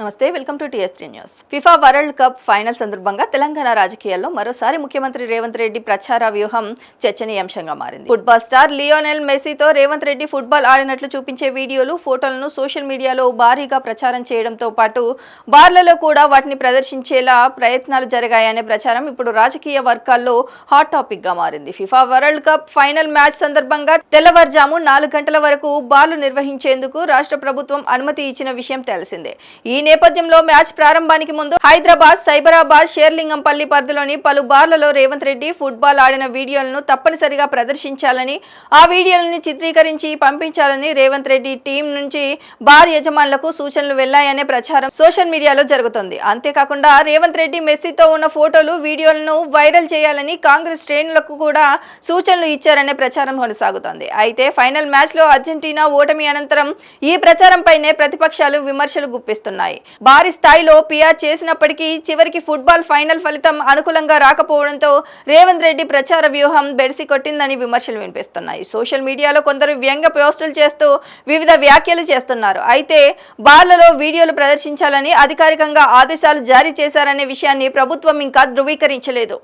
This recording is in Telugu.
నమస్తే welcome to TS three news. FIFA world cup final సందర్భంగా తెలంగాణ రాజకీయాల్లో మరోసారి ముఖ్యమంత్రి రేవంత్ రెడ్డి ప్రచార వ్యూహం చర్చనీయాంశంగా మారింది. ఫుట్బాల్ స్టార్ లియోనెల్ మెస్సీతో రేవంత్ రెడ్డి ఫుట్బాల్ ఆడినట్లు చూపించే వీడియోలు, ఫోటోలను సోషల్ మీడియాలో భారీగా ప్రచారం చేయడంతో పాటు బార్లలో కూడా వాటిని ప్రదర్శించేలా ప్రయత్నాలు జరిగాయనే ప్రచారం ఇప్పుడు రాజకీయ వర్గాల్లో హాట్ టాపిక్ గా మారింది. FIFA world cup final match సందర్భంగా తెల్లవారుజాము 4 గంటల వరకు బార్లు నిర్వహించేందుకు రాష్ట్ర ప్రభుత్వం అనుమతి ఇచ్చిన విషయం తెలిసిందే. ఈ నేపథ్యంలో మ్యాచ్ ప్రారంభానికి ముందు హైదరాబాద్, సైబరాబాద్, షేర్లింగంపల్లి పరిధిలోని పలు బార్లలో రేవంత్ రెడ్డి ఫుట్బాల్ ఆడిన వీడియోలను తప్పనిసరిగా ప్రదర్శించాలని, ఆ వీడియోలను చిత్రీకరించి పంపించాలని రేవంత్ రెడ్డి టీం నుంచి బార్ యజమానులకు సూచనలు వెళ్లాయనే ప్రచారం సోషల్ మీడియాలో జరుగుతుంది. అంతేకాకుండా రేవంత్ రెడ్డి మెస్సీతో ఉన్న ఫోటోలు, వీడియోలను వైరల్ చేయాలని కాంగ్రెస్ శ్రేణులకు కూడా సూచనలు ఇచ్చారనే ప్రచారం కొనసాగుతోంది. అయితే ఫైనల్ మ్యాచ్ లో అర్జెంటీనా ఓటమి అనంతరం ఈ ప్రచారంపైనే ప్రతిపక్షాలు విమర్శలు గుప్పిస్తున్నాయి. భారీ స్థాయిలో పిఆర్ చేసినప్పటికీ చివరికి ఫుట్బాల్ ఫైనల్ ఫలితం అనుకూలంగా రాకపోవడంతో రేవంత్ రెడ్డి ప్రచార వ్యూహం బెడిసి కొట్టిందని విమర్శలు వినిపిస్తున్నాయి. సోషల్ మీడియాలో కొందరు వ్యంగ్య పోస్టులు చేస్తూ వివిధ వ్యాఖ్యలు చేస్తున్నారు. అయితే బార్లలో వీడియోలు ప్రదర్శించాలని అధికారికంగా ఆదేశాలు జారీ చేశారనే విషయాన్ని ప్రభుత్వం ఇంకా ధృవీకరించలేదు.